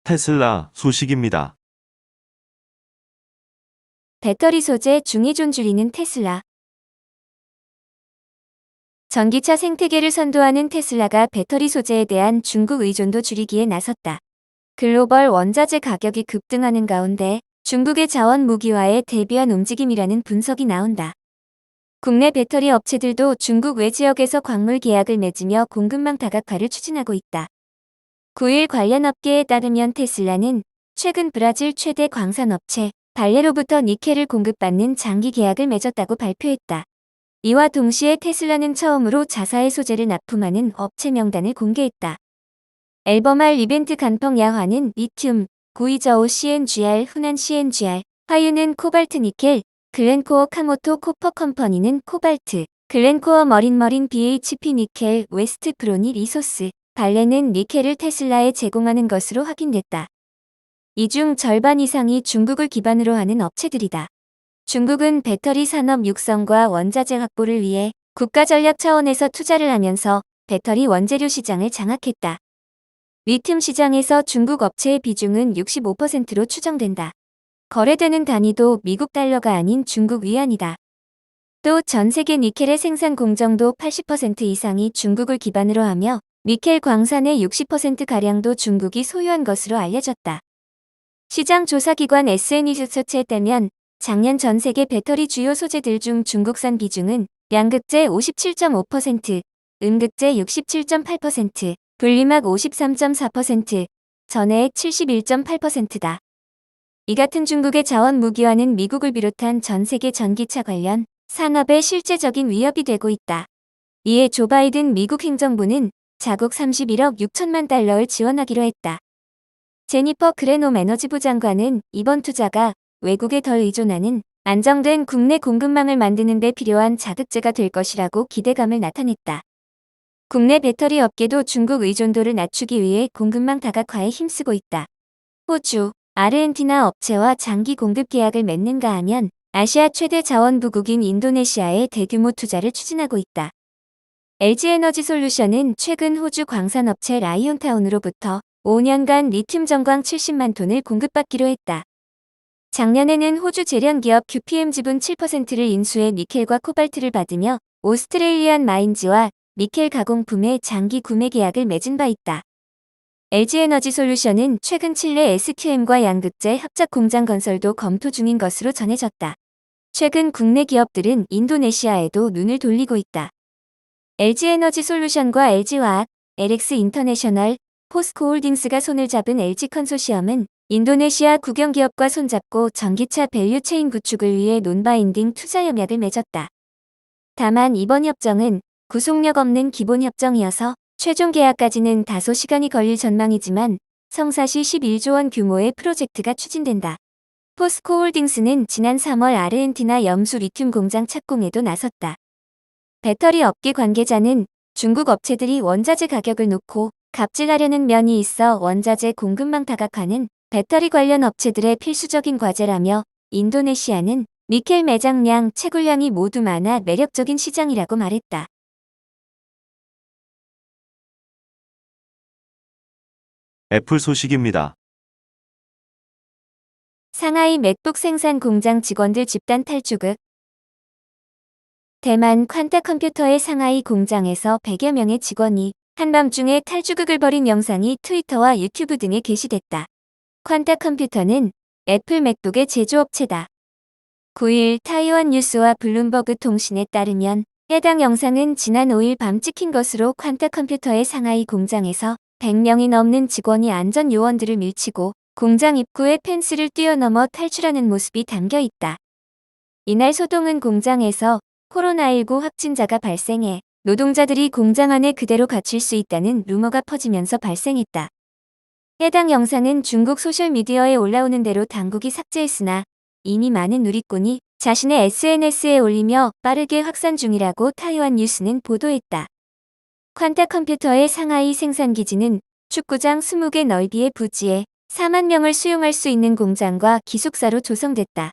테슬라 소식입니다. 배터리 소재 중의존 줄이는 테슬라. 전기차 생태계를 선도하는 테슬라가 배터리 소재에 대한 중국 의존도 줄이기에 나섰다. 글로벌 원자재 가격이 급등하는 가운데 중국의 자원 무기화에 대비한 움직임이라는 분석이 나온다. 국내 배터리 업체들도 중국 외 지역에서 광물 계약을 맺으며 공급망 다각화를 추진하고 있다. 9일 관련 업계에 따르면 테슬라는 최근 브라질 최대 광산업체 발레로부터 니켈을 공급받는 장기 계약을 맺었다고 발표했다. 이와 동시에 테슬라는 처음으로 자사의 소재를 납품하는 업체 명단을 공개했다. 앨범할 이벤트 간펑 야화는 리튬, 구이저우 CNGR, 훈안 CNGR, 화유는 코발트 니켈, 글렌코어 카모토 코퍼 컴퍼니는 코발트, 글렌코어 머린 BHP 니켈, 웨스트 프로니 리소스, 발레는 니켈을 테슬라에 제공하는 것으로 확인됐다. 이 중 절반 이상이 중국을 기반으로 하는 업체들이다. 중국은 배터리 산업 육성과 원자재 확보를 위해 국가 전략 차원에서 투자를 하면서 배터리 원재료 시장을 장악했다. 리튬 시장에서 중국 업체의 비중은 65%로 추정된다. 거래되는 단위도 미국 달러가 아닌 중국 위안이다. 또 전 세계 니켈의 생산 공정도 80% 이상이 중국을 기반으로 하며 니켈 광산의 60%가량도 중국이 소유한 것으로 알려졌다. 시장 조사기관 SNE리서치에 따르면 작년 전 세계 배터리 주요 소재들 중 중국산 비중은 양극재 57.5%, 음극재 67.8%, 분리막 53.4%, 전해액 71.8%다. 이 같은 중국의 자원 무기화는 미국을 비롯한 전 세계 전기차 관련 산업에 실제적인 위협이 되고 있다. 이에 조 바이든 미국 행정부는 자국 31억 6천만 달러를 지원하기로 했다. 제니퍼 그레노 에너지부 장관은 이번 투자가 외국에 덜 의존하는 안정된 국내 공급망을 만드는 데 필요한 자극제가 될 것이라고 기대감을 나타냈다. 국내 배터리 업계도 중국 의존도를 낮추기 위해 공급망 다각화에 힘쓰고 있다. 호주, 아르헨티나 업체와 장기 공급 계약을 맺는가 하면 아시아 최대 자원부국인 인도네시아에 대규모 투자를 추진하고 있다. LG에너지솔루션은 최근 호주 광산업체 라이온타운으로부터 5년간 리튬 전광 70만 톤을 공급받기로 했다. 작년에는 호주 재련기업 QPM 지분 7%를 인수해 니켈과 코발트를 받으며 오스트레일리안 마인즈와 니켈 가공품의 장기 구매 계약을 맺은 바 있다. LG에너지솔루션은 최근 칠레 SQM과 양극재 합작 공장 건설도 검토 중인 것으로 전해졌다. 최근 국내 기업들은 인도네시아에도 눈을 돌리고 있다. LG에너지솔루션과 LG화학, LX인터내셔널, 포스코홀딩스가 손을 잡은 LG 컨소시엄은 인도네시아 국영기업과 손잡고 전기차 밸류체인 구축을 위해 논바인딩 투자 협약을 맺었다. 다만 이번 협정은 구속력 없는 기본협정이어서 최종 계약까지는 다소 시간이 걸릴 전망이지만 성사 시 11조 원 규모의 프로젝트가 추진된다. 포스코홀딩스는 지난 3월 아르헨티나 염수 리튬 공장 착공에도 나섰다. 배터리 업계 관계자는 중국 업체들이 원자재 가격을 놓고 갑질하려는 면이 있어 원자재 공급망 다각화는 배터리 관련 업체들의 필수적인 과제라며 인도네시아는 니켈 매장량, 채굴량이 모두 많아 매력적인 시장이라고 말했다. 애플 소식입니다. 상하이 맥북 생산 공장 직원들 집단 탈주극. 대만 퀀타 컴퓨터의 상하이 공장에서 100여 명의 직원이 한밤중에 탈주극을 벌인 영상이 트위터와 유튜브 등에 게시됐다. 퀀타 컴퓨터는 애플 맥북의 제조업체다. 9일 타이완 뉴스와 블룸버그 통신에 따르면 해당 영상은 지난 5일 밤 찍힌 것으로 퀀타 컴퓨터의 상하이 공장에서 100명이 넘는 직원이 안전 요원들을 밀치고 공장 입구의 펜스를 뛰어넘어 탈출하는 모습이 담겨 있다. 이날 소동은 공장에서 코로나19 확진자가 발생해 노동자들이 공장 안에 그대로 갇힐 수 있다는 루머가 퍼지면서 발생했다. 해당 영상은 중국 소셜미디어에 올라오는 대로 당국이 삭제했으나 이미 많은 누리꾼이 자신의 SNS에 올리며 빠르게 확산 중이라고 타이완 뉴스는 보도했다. 퀀타 컴퓨터의 상하이 생산기지는 축구장 20개 넓이의 부지에 4만 명을 수용할 수 있는 공장과 기숙사로 조성됐다.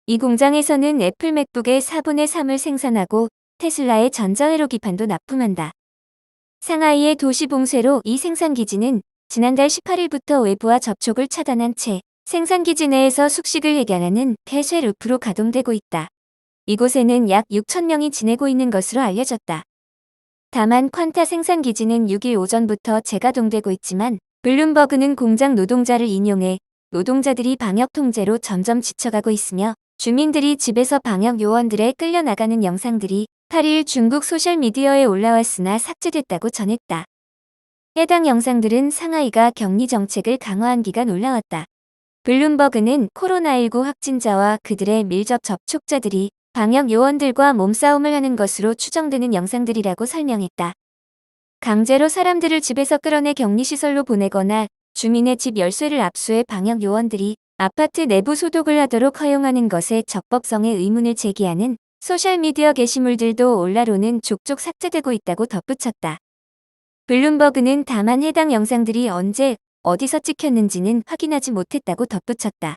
이 공장에서는 애플 맥북의 4분의 3을 생산하고 테슬라의 전자회로 기판도 납품한다. 상하이의 도시 봉쇄로 이 생산기지는 지난달 18일부터 외부와 접촉을 차단한 채 생산기지 내에서 숙식을 해결하는 폐쇄 루프로 가동되고 있다. 이곳에는 약 6,000명이 지내고 있는 것으로 알려졌다. 다만 퀀타 생산기지는 6일 오전부터 재가동되고 있지만 블룸버그는 공장 노동자를 인용해 노동자들이 방역 통제로 점점 지쳐가고 있으며 주민들이 집에서 방역 요원들에 끌려나가는 영상들이 8일 중국 소셜미디어에 올라왔으나 삭제됐다고 전했다. 해당 영상들은 상하이가 격리 정책을 강화한 기간 올라왔다. 블룸버그는 코로나19 확진자와 그들의 밀접 접촉자들이 방역 요원들과 몸싸움을 하는 것으로 추정되는 영상들이라고 설명했다. 강제로 사람들을 집에서 끌어내 격리시설로 보내거나 주민의 집 열쇠를 압수해 방역 요원들이 아파트 내부 소독을 하도록 허용하는 것에 적법성에 의문을 제기하는 소셜미디어 게시물들도 올라로는 족족 삭제되고 있다고 덧붙였다. 블룸버그는 다만 해당 영상들이 언제 어디서 찍혔는지는 확인하지 못했다고 덧붙였다.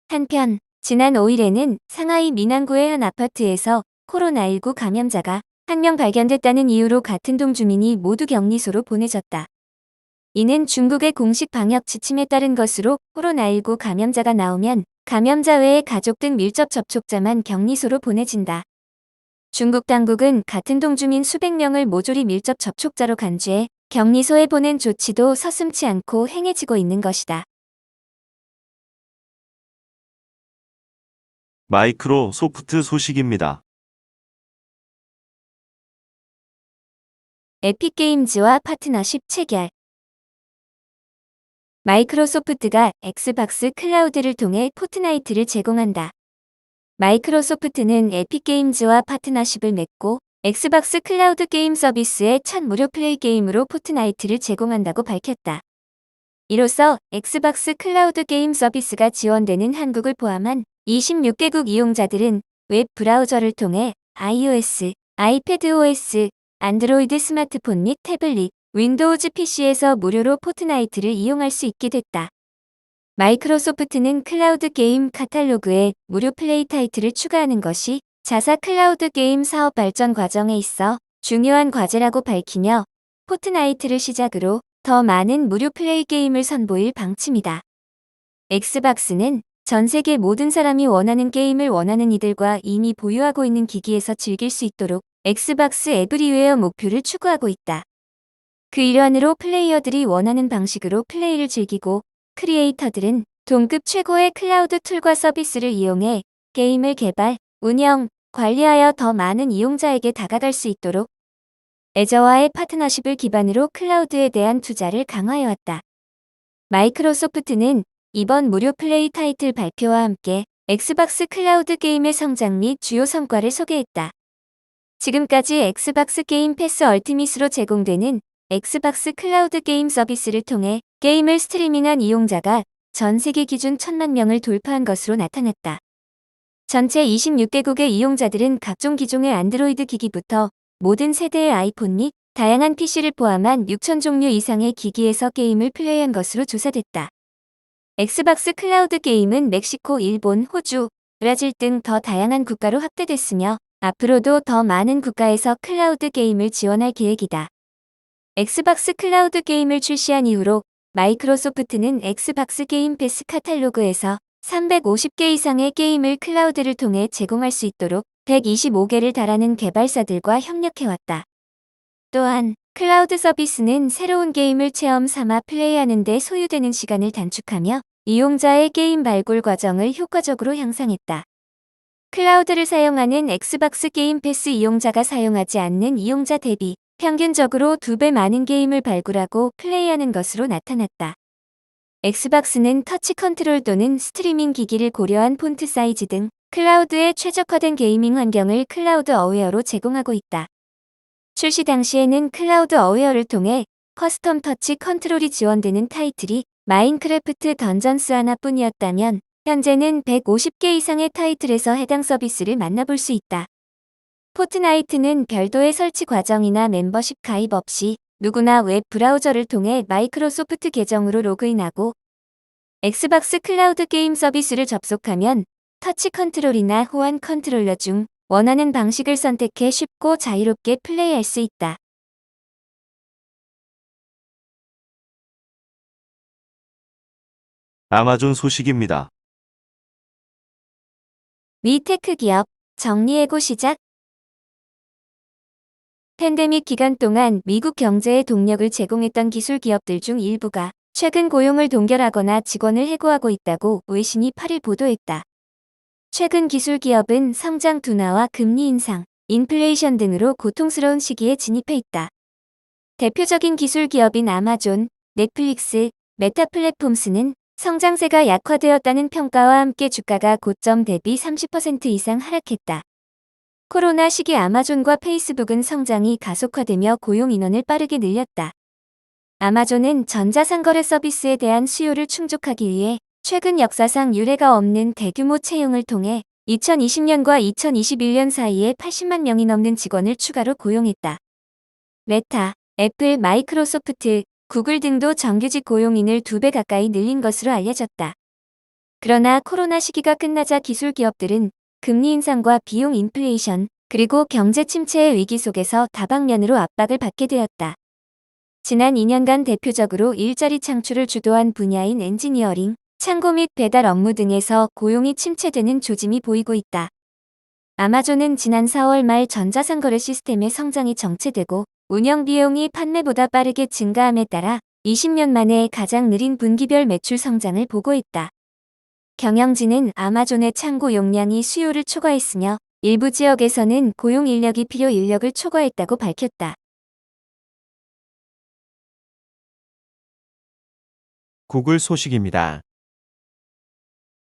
한편 지난 5일에는 상하이 미난구의 한 아파트에서 코로나19 감염자가 1명 발견됐다는 이유로 같은 동 주민이 모두 격리소로 보내졌다. 이는 중국의 공식 방역 지침에 따른 것으로 코로나19 감염자가 나오면 감염자 외의 가족 등 밀접 접촉자만 격리소로 보내진다. 중국 당국은 같은 동 주민 수백 명을 모조리 밀접 접촉자로 간주해 격리소에 보낸 조치도 서슴지 않고 행해지고 있는 것이다. 마이크로소프트 소식입니다. 에픽게임즈와 파트너십 체결. 마이크로소프트가 엑스박스 클라우드를 통해 포트나이트를 제공한다. 마이크로소프트는 에픽게임즈와 파트너십을 맺고 엑스박스 클라우드 게임 서비스의 첫 무료 플레이 게임으로 포트나이트를 제공한다고 밝혔다. 이로써 엑스박스 클라우드 게임 서비스가 지원되는 한국을 포함한 26개국 이용자들은 웹 브라우저를 통해 iOS, iPadOS, 안드로이드 스마트폰 및 태블릿, 윈도우즈 PC에서 무료로 포트나이트를 이용할 수 있게 됐다. 마이크로소프트는 클라우드 게임 카탈로그에 무료 플레이 타이틀을 추가하는 것이 자사 클라우드 게임 사업 발전 과정에 있어 중요한 과제라고 밝히며 포트나이트를 시작으로 더 많은 무료 플레이 게임을 선보일 방침이다. 엑스박스는 전 세계 모든 사람이 원하는 게임을 원하는 이들과 이미 보유하고 있는 기기에서 즐길 수 있도록 엑스박스 에브리웨어 목표를 추구하고 있다. 그 일환으로 플레이어들이 원하는 방식으로 플레이를 즐기고 크리에이터들은 동급 최고의 클라우드 툴과 서비스를 이용해 게임을 개발, 운영, 관리하여 더 많은 이용자에게 다가갈 수 있도록 애저와의 파트너십을 기반으로 클라우드에 대한 투자를 강화해왔다. 마이크로소프트는 이번 무료 플레이 타이틀 발표와 함께 엑스박스 클라우드 게임의 성장 및 주요 성과를 소개했다. 지금까지 엑스박스 게임 패스 얼티밋으로 제공되는 엑스박스 클라우드 게임 서비스를 통해 게임을 스트리밍한 이용자가 전 세계 기준 1,000만 명을 돌파한 것으로 나타났다. 전체 26개국의 이용자들은 각종 기종의 안드로이드 기기부터 모든 세대의 아이폰 및 다양한 PC를 포함한 6,000종류 이상의 기기에서 게임을 플레이한 것으로 조사됐다. 엑스박스 클라우드 게임은 멕시코, 일본, 호주, 브라질 등 더 다양한 국가로 확대됐으며 앞으로도 더 많은 국가에서 클라우드 게임을 지원할 계획이다. 엑스박스 클라우드 게임을 출시한 이후로 마이크로소프트는 엑스박스 게임 패스 카탈로그에서 350개 이상의 게임을 클라우드를 통해 제공할 수 있도록 125개를 달하는 개발사들과 협력해왔다. 또한 클라우드 서비스는 새로운 게임을 체험 삼아 플레이하는 데 소요되는 시간을 단축하며 이용자의 게임 발굴 과정을 효과적으로 향상했다. 클라우드를 사용하는 엑스박스 게임 패스 이용자가 사용하지 않는 이용자 대비 평균적으로 2배 많은 게임을 발굴하고 플레이하는 것으로 나타났다. 엑스박스는 터치 컨트롤 또는 스트리밍 기기를 고려한 폰트 사이즈 등 클라우드에 최적화된 게이밍 환경을 클라우드 어웨어로 제공하고 있다. 출시 당시에는 클라우드 어웨어를 통해 커스텀 터치 컨트롤이 지원되는 타이틀이 마인크래프트 던전스 하나뿐이었다면 현재는 150개 이상의 타이틀에서 해당 서비스를 만나볼 수 있다. 포트나이트는 별도의 설치 과정이나 멤버십 가입 없이 누구나 웹 브라우저를 통해 마이크로소프트 계정으로 로그인하고 엑스박스 클라우드 게임 서비스를 접속하면 터치 컨트롤이나 호환 컨트롤러 중 원하는 방식을 선택해 쉽고 자유롭게 플레이할 수 있다. 아마존 소식입니다. 미 테크 기업 정리해고 시작. 팬데믹 기간 동안 미국 경제에 동력을 제공했던 기술 기업들 중 일부가 최근 고용을 동결하거나 직원을 해고하고 있다고 외신이 8일 보도했다. 최근 기술 기업은 성장 둔화와 금리 인상, 인플레이션 등으로 고통스러운 시기에 진입해 있다. 대표적인 기술 기업인 아마존, 넷플릭스, 메타 플랫폼스는 성장세가 약화되었다는 평가와 함께 주가가 고점 대비 30% 이상 하락했다. 코로나 시기 아마존과 페이스북은 성장이 가속화되며 고용 인원을 빠르게 늘렸다. 아마존은 전자상거래 서비스에 대한 수요를 충족하기 위해 최근 역사상 유례가 없는 대규모 채용을 통해 2020년과 2021년 사이에 80만 명이 넘는 직원을 추가로 고용했다. 메타, 애플, 마이크로소프트, 구글 등도 정규직 고용인을 2배 가까이 늘린 것으로 알려졌다. 그러나 코로나 시기가 끝나자 기술 기업들은 금리 인상과 비용 인플레이션, 그리고 경제 침체의 위기 속에서 다방면으로 압박을 받게 되었다. 지난 2년간 대표적으로 일자리 창출을 주도한 분야인 엔지니어링, 창고 및 배달 업무 등에서 고용이 침체되는 조짐이 보이고 있다. 아마존은 지난 4월 말 전자상거래 시스템의 성장이 정체되고 운영 비용이 판매보다 빠르게 증가함에 따라 20년 만에 가장 느린 분기별 매출 성장을 보고했다. 경영진은 아마존의 창고 용량이 수요를 초과했으며 일부 지역에서는 고용 인력이 필요 인력을 초과했다고 밝혔다. 구글 소식입니다.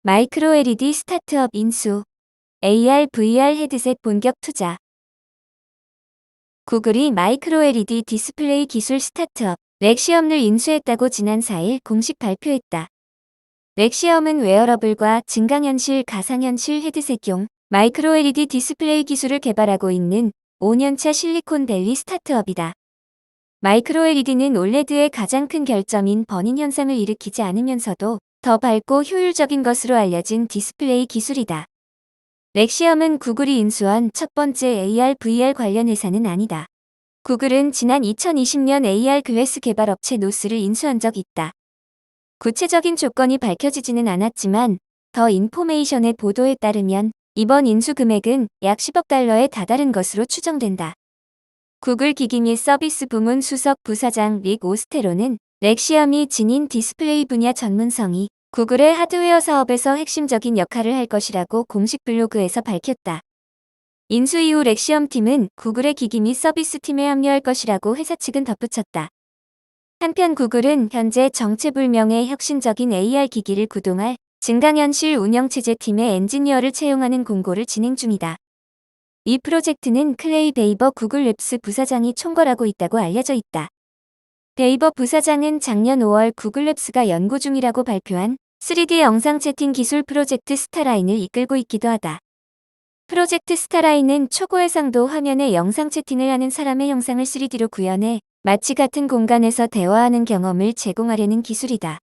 마이크로 LED 스타트업 인수, AR, VR 헤드셋 본격 투자. 구글이 마이크로 LED 디스플레이 기술 스타트업 렉시엄을 인수했다고 지난 4일 공식 발표했다. 렉시엄은 웨어러블과 증강현실, 가상현실 헤드셋용 마이크로 LED 디스플레이 기술을 개발하고 있는 5년차 실리콘밸리 스타트업이다. 마이크로 LED는 올레드의 가장 큰 결점인 버닝 현상을 일으키지 않으면서도 더 밝고 효율적인 것으로 알려진 디스플레이 기술이다. 렉시엄은 구글이 인수한 첫 번째 AR, VR 관련 회사는 아니다. 구글은 지난 2020년 AR 글래스 개발 업체 노스를 인수한 적이 있다. 구체적인 조건이 밝혀지지는 않았지만 더 인포메이션의 보도에 따르면 이번 인수 금액은 약 10억 달러에 다다른 것으로 추정된다. 구글 기기 및 서비스 부문 수석 부사장 릭 오스테로는 렉시엄이 지닌 디스플레이 분야 전문성이 구글의 하드웨어 사업에서 핵심적인 역할을 할 것이라고 공식 블로그에서 밝혔다. 인수 이후 렉시엄 팀은 구글의 기기 및 서비스 팀에 합류할 것이라고 회사 측은 덧붙였다. 한편 구글은 현재 정체불명의 혁신적인 AR 기기를 구동할 증강현실 운영체제 팀의 엔지니어를 채용하는 공고를 진행 중이다. 이 프로젝트는 클레이 베이버 구글랩스 부사장이 총괄하고 있다고 알려져 있다. 베이버 부사장은 작년 5월 구글랩스가 연구 중이라고 발표한 3D 영상 채팅 기술 프로젝트 스타라인을 이끌고 있기도 하다. 프로젝트 스타라인은 초고해상도 화면에 영상 채팅을 하는 사람의 형상을 3D로 구현해 마치 같은 공간에서 대화하는 경험을 제공하려는 기술이다.